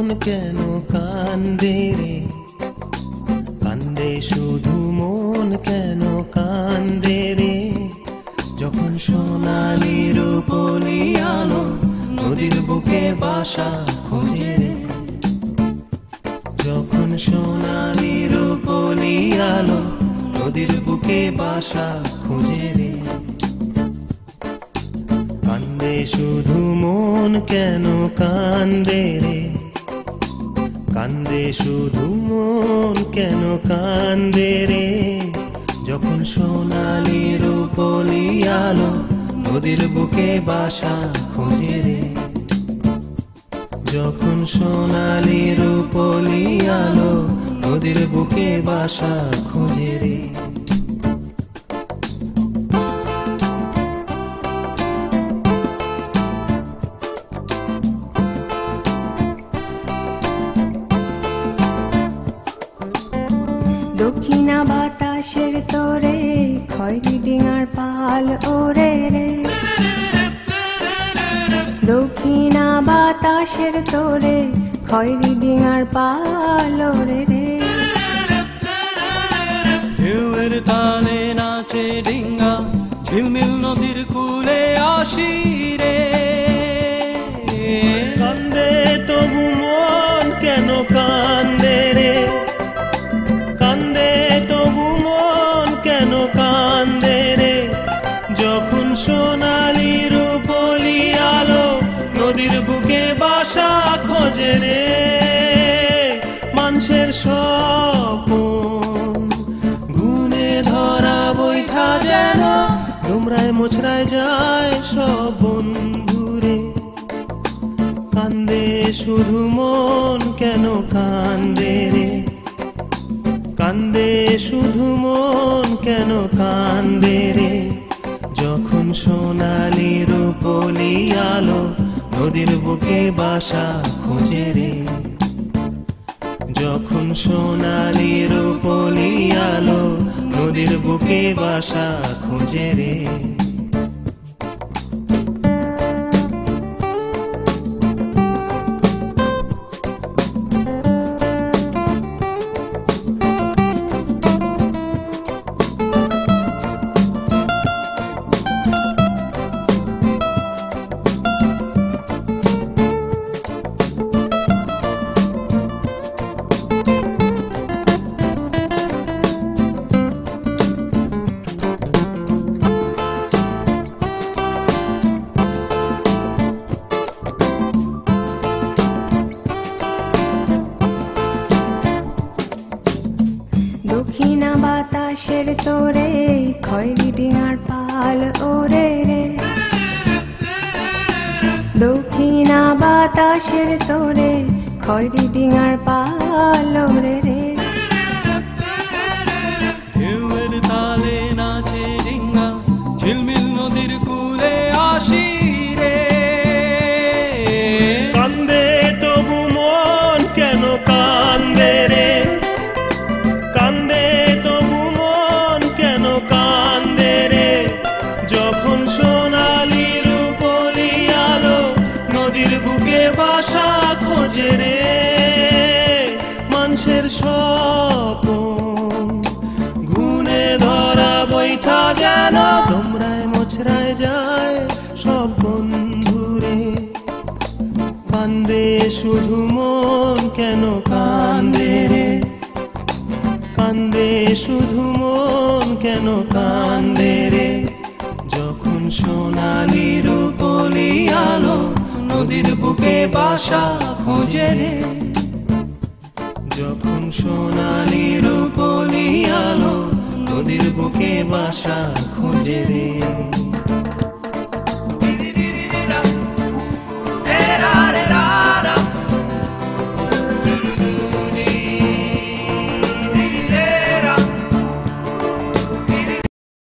মন কেন কান্দে রে, কান্দে শুধু মন কেন কান্দে রে, যখন সোনালি রূপলি আলো নদীর বুকে বাসা খোঁজে রে, যখন সোনালি রূপলি আলো নদীর বুকে বাসা খোঁজে রে। কান্দে শুধু মন কেন কান্দে রে, কান্দে শুধু মন কেন কান্দে রে, যখন সোনালি রূপলি আলো নদীর বুকে বাসা খোঁজে রে, যখন সোনালি রূপলি আলো নদীর বুকে বাসা খোঁজে রে। দক্ষিণা বাতাসের তোরে খয়রি ডিঙার পাল ওরে রে, দক্ষিণা বাতাসের তোরে খয়রি ডিঙার পাল ওরে রে, ঢেউয়ের তালে নাচে ডিঙ্গা ঝিলমিল নদীর কূলে আসি রে, কান্দে তবু মন কেন কান্দে রে, কান্দে তবু মন কেন কান্দে রে, যখন সোনালি রূপলি আলো নদীর বুকে বাসা খোঁজে রে। মানুষের স্বপন গুনে ধরা বৈঠা যেন তোমরায় মোছরায় যায় সব বন্ধুরে, কান্দে শুধু মন কেন কান্দে রে, কান্দে শুধু মন কেন কান্দে রে, যখন সোনালি রূপলি আলো নদীর বুকে বাসা খোঁজে রে, যখন সোনালি রূপলি আলো নদীর বুকে বাসা খোঁজে রে। দক্ষিণা বাতাসের তোরে খয়রি ডিঙার পাল ওরে রে, দক্ষিণা বাতাসের তোরে খয়রি ডিঙার পাল ওরে রে, ঢেউয়ের তালে নাচে ডিঙ্গা ঝিলমিল নদীর কূলে আসি রে, কান্দে তবু মন কেন কান্দে রে, কান্দে তবু মন কেন কান্দে রে, যখন সোনালি রূপলি আলো নদীর বুকে বাসা খোঁজে রে। মানুষের স্বপন গুনে ধরা বৈঠা যেন তোমরায় মোছরায় যায় সব বন্ধুরে, কান্দে শুধু মন কেন কান্দে রে, কান্দে শুধু মন কেন কান্দে রে, যখন সোনালি রূপলি আলো নদীর বুকে বাসা খোঁজে রে, যখন সোনালি রূপলি আলো নদীর বুকে বাসা খোঁজে রে।